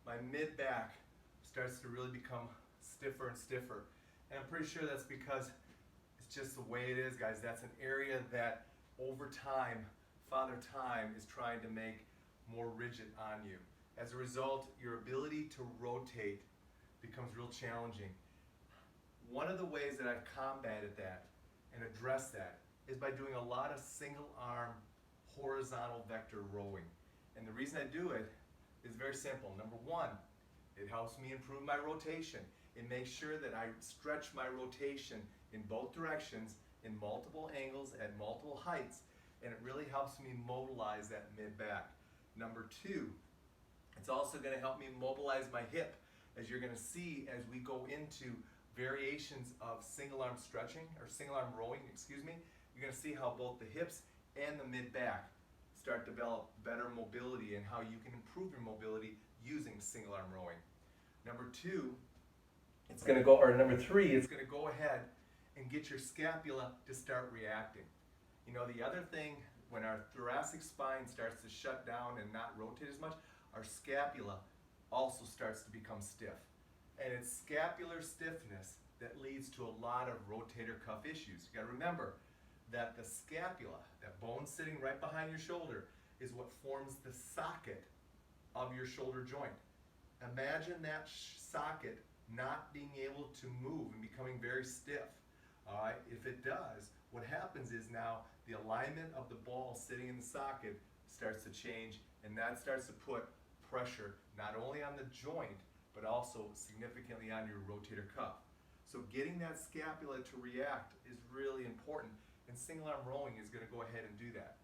my mid-back starts to really become stiffer and stiffer. And I'm pretty sure that's because it's just the way it is, guys. That's an area that over time, Father Time is trying to make more rigid on you. As a result, your ability to rotate becomes real challenging. One of the ways that I've combated that and addressed that is by doing a lot of single arm horizontal vector rowing. And the reason I do it is very simple. Number one, it helps me improve my rotation. It makes sure that I stretch my rotation in both directions, in multiple angles, at multiple heights, and it really helps me mobilize that mid-back. Number two, it's also going to help me mobilize my hip, as you're going to see as we go into variations of single arm stretching, or single arm rowing, excuse me. You're going to see how both the hips and the mid-back start to develop better mobility and how you can improve your mobility using single arm rowing. Number two, it's going to go, or number three, it's going to go ahead and get your scapula to start reacting. You know, the other thing, when our thoracic spine starts to shut down and not rotate as much, our scapula also starts to become stiff. And it's scapular stiffness that leads to a lot of rotator cuff issues. You got to remember that the scapula, that bone sitting right behind your shoulder, is what forms the socket of your shoulder joint. Imagine that socket not being able to move and becoming very stiff. All right, if it does, what happens is now the alignment of the ball sitting in the socket starts to change, and that starts to put pressure not only on the joint, but also significantly on your rotator cuff. So getting that scapula to react is really important, and single arm rowing is going to go ahead and do that.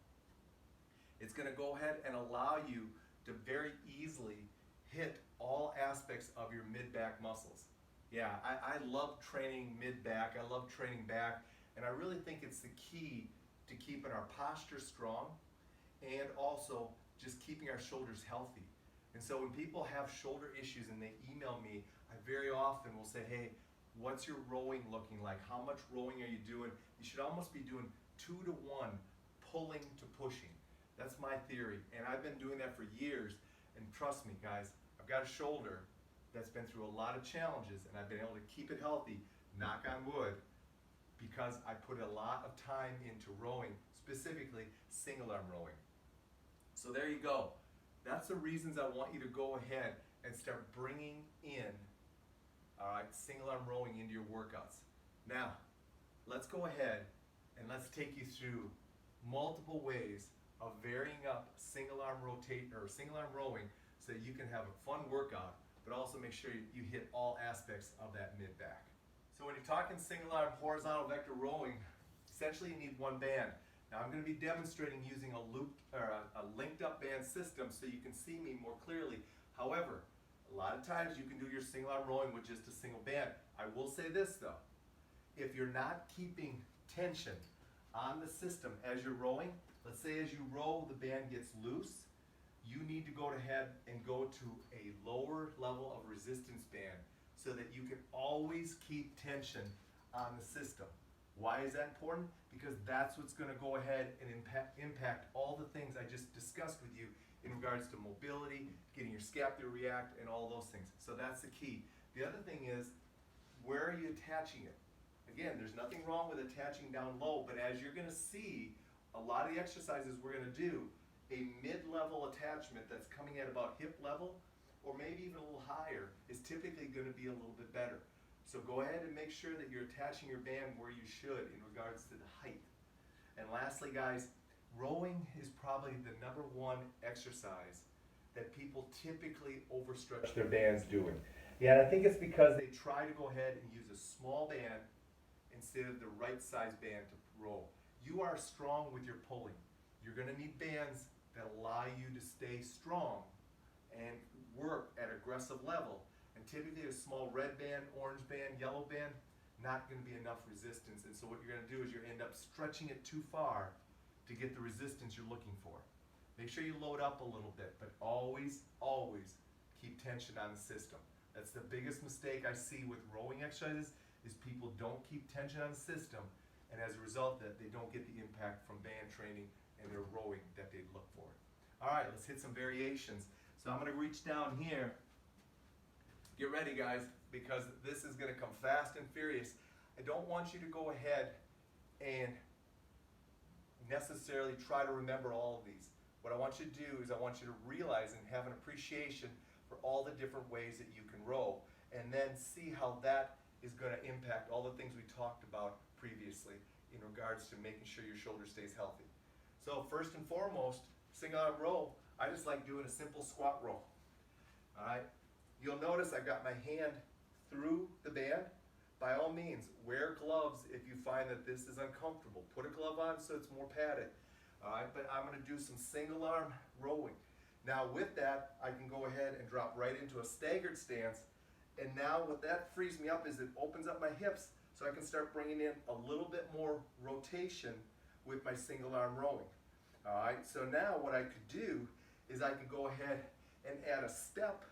It's going to go ahead and allow you to very easily hit all aspects of your mid-back muscles. Yeah, I love training mid-back, I love training back, and I really think it's the key to keeping our posture strong and also just keeping our shoulders healthy. And so when people have shoulder issues and they email me, I very often will say, hey, what's your rowing looking like? How much rowing are you doing? You should almost be doing 2 to 1 pulling to pushing. That's my theory, and I've been doing that for years, and trust me guys, I've got a shoulder that's been through a lot of challenges, and I've been able to keep it healthy, knock on wood, because I put a lot of time into rowing, specifically single arm rowing. So there you go. That's the reasons I want you to go ahead and start bringing in, all right, single arm rowing into your workouts. Now, let's go ahead and let's take you through multiple ways of varying up single arm rowing so that you can have a fun workout, but also make sure you hit all aspects of that mid-back. So when you're talking single arm horizontal vector rowing, essentially you need one band. Now I'm going to be demonstrating using a linked up band system so you can see me more clearly. However, a lot of times you can do your single arm rowing with just a single band. I will say this though, if you're not keeping tension on the system as you're rowing, let's say as you row the band gets loose, you need to go ahead and go to a lower level of resistance band so that you can always keep tension on the system. Why is that important? Because that's what's going to go ahead and impact all the things I just discussed with you in regards to mobility, getting your scapula to react, and all those things. So that's the key. The other thing is, where are you attaching it? Again, there's nothing wrong with attaching down low, but as you're going to see, a lot of the exercises we're going to do, a mid-level attachment that's coming at about hip level, or maybe even a little higher, is typically going to be a little bit better. So go ahead and make sure that you're attaching your band where you should in regards to the height. And lastly, guys, rowing is probably the #1 exercise that people typically overstretch their bands doing. Yeah, and I think it's because they try to go ahead and use a small band instead of the right size band to row. You are strong with your pulling. You're going to need bands that allow you to stay strong and work at aggressive level. And typically a small red band, orange band, yellow band, not going to be enough resistance. And so what you're going to do is you end up stretching it too far to get the resistance you're looking for. Make sure you load up a little bit, but always, always keep tension on the system. That's the biggest mistake I see with rowing exercises, is people don't keep tension on the system, and as a result that they don't get the impact from band training and their rowing that they look for. All right, let's hit some variations. So I'm going to reach down here Get ready, guys, because this is going to come fast and furious. I don't want you to go ahead and necessarily try to remember all of these. What I want you to do is I want you to realize and have an appreciation for all the different ways that you can row, and then see how that is going to impact all the things we talked about previously in regards to making sure your shoulder stays healthy. So first and foremost, single arm row, I just like doing a simple squat row. All right, you'll notice I've got my hand through the band. By all means, wear gloves if you find that this is uncomfortable. Put a glove on so it's more padded. All right, but I'm going to do some single arm rowing. Now with that, I can go ahead and drop right into a staggered stance. And now what that frees me up is it opens up my hips so I can start bringing in a little bit more rotation with my single arm rowing. All right, so now what I could do is I could go ahead and add a step,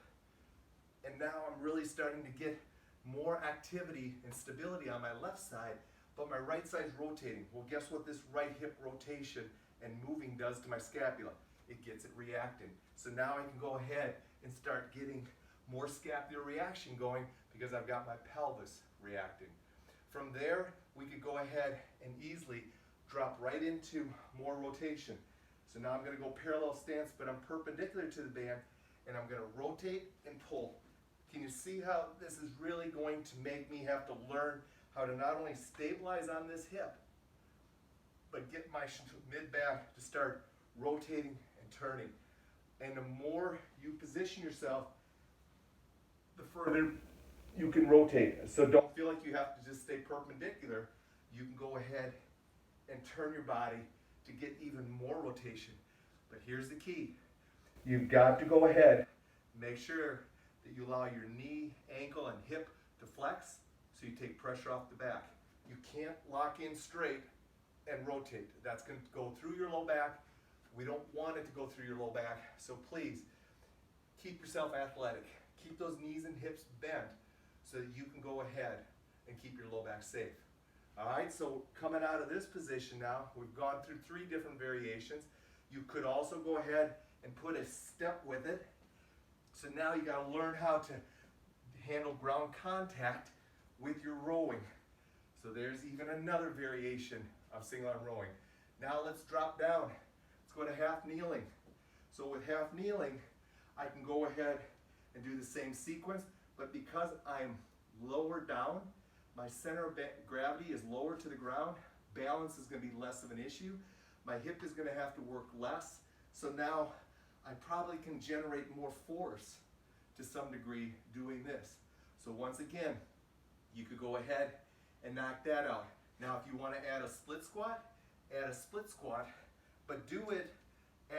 and now I'm really starting to get more activity and stability on my left side, but my right side's rotating. Well, guess what this right hip rotation and moving does to my scapula? It gets it reacting. So now I can go ahead and start getting more scapular reaction going because I've got my pelvis reacting. From there, we could go ahead and easily drop right into more rotation. So now I'm going to go parallel stance, but I'm perpendicular to the band, and I'm going to rotate and pull. Can you see how this is really going to make me have to learn how to not only stabilize on this hip, but get my mid-back to start rotating and turning. And the more you position yourself, the further you can rotate. So don't feel like you have to just stay perpendicular. You can go ahead and turn your body to get even more rotation. But here's the key. You've got to go ahead, make sure that you allow your knee, ankle, and hip to flex so you take pressure off the back. You can't lock in straight and rotate. That's going to go through your low back. We don't want it to go through your low back, so please keep yourself athletic. Keep those knees and hips bent so that you can go ahead and keep your low back safe. All right, so coming out of this position now, we've gone through 3 different variations. You could also go ahead and put a step with it. So now you got to learn how to handle ground contact with your rowing. So there's even another variation of single arm rowing. Now let's drop down. Let's go to half kneeling. So with half kneeling, I can go ahead and do the same sequence, but because I'm lower down, my center of gravity is lower to the ground, balance is going to be less of an issue. My hip is going to have to work less. So now I probably can generate more force to some degree doing this. So once again, you could go ahead and knock that out. Now if you want to add a split squat, but do it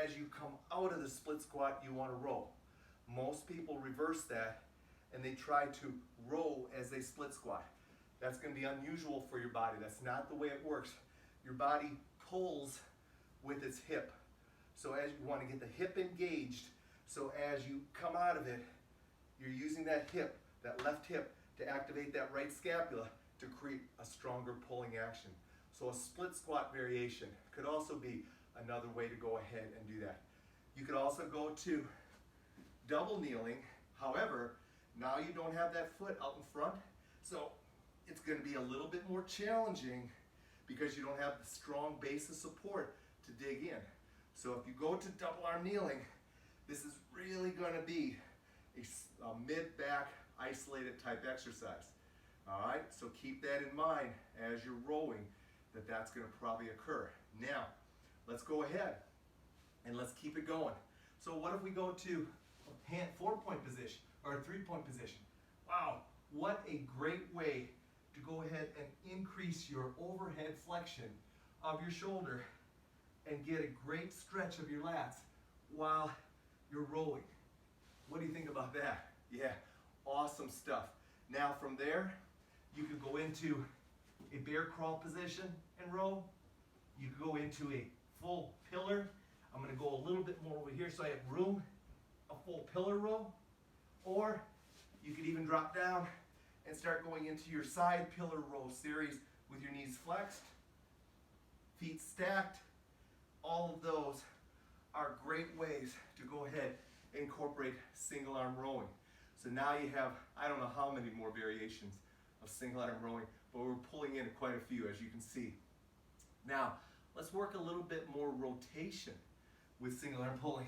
as you come out of the split squat you want to row. Most people reverse that and they try to row as they split squat. That's going to be unusual for your body. That's not the way it works. Your body pulls with its hip. So as you want to get the hip engaged, so as you come out of it, you're using that hip, that left hip, to activate that right scapula to create a stronger pulling action. So a split squat variation could also be another way to go ahead and do that. You could also go to double kneeling. However, now you don't have that foot out in front, so it's going to be a little bit more challenging because you don't have the strong base of support to dig in. So if you go to double arm kneeling, this is really going to be a mid-back isolated type exercise. All right, so keep that in mind as you're rowing, that's going to probably occur. Now, let's go ahead and let's keep it going. So what if we go to a 4-point position or a 3-point position? Wow, what a great way to go ahead and increase your overhead flexion of your shoulder and get a great stretch of your lats while you're rowing. What do you think about that? Yeah, awesome stuff. Now from there, you could go into a bear crawl position and row. You could go into a full pillar. I'm going to go a little bit more over here so I have room, a full pillar row. Or you could even drop down and start going into your side pillar row series with your knees flexed, feet stacked. All of those are great ways to go ahead and incorporate single arm rowing. So now you have, I don't know how many more variations of single arm rowing, but we're pulling in quite a few, as you can see. Now, let's work a little bit more rotation with single arm pulling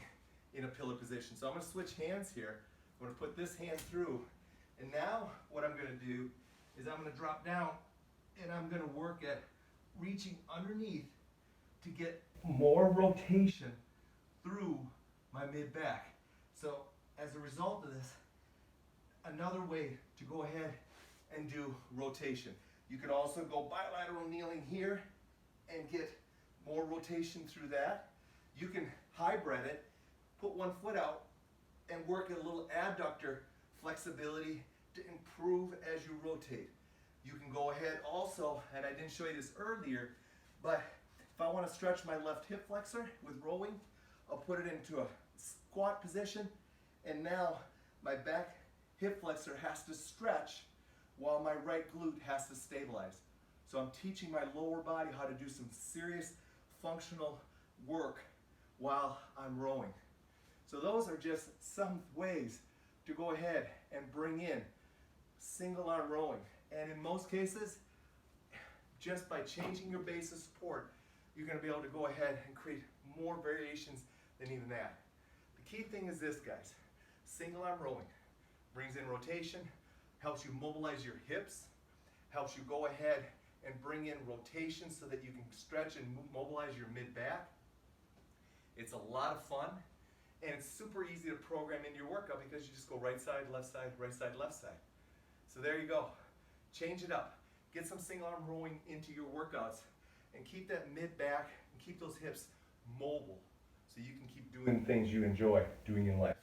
in a pillar position. So I'm going to switch hands here. I'm going to put this hand through, and now what I'm going to do is I'm going to drop down, and I'm going to work at reaching underneath to get more rotation through my mid-back. So as a result of this, another way to go ahead and do rotation. You can also go bilateral kneeling here and get more rotation through that. You can hybrid it, put one foot out, and work a little adductor flexibility to improve as you rotate. You can go ahead also, and I didn't show you this earlier, but if I want to stretch my left hip flexor with rowing, I'll put it into a squat position, and now my back hip flexor has to stretch while my right glute has to stabilize. So I'm teaching my lower body how to do some serious functional work while I'm rowing. So those are just some ways to go ahead and bring in single arm rowing. And in most cases, just by changing your base of support, you're going to be able to go ahead and create more variations than even that. The key thing is this, guys. Single arm rowing brings in rotation, helps you mobilize your hips, helps you go ahead and bring in rotation so that you can stretch and mobilize your mid-back. It's a lot of fun, and it's super easy to program into your workout because you just go right side, left side, right side, left side. So there you go. Change it up. Get some single arm rowing into your workouts and keep that mid-back and keep those hips mobile so you can keep doing things you enjoy doing in life.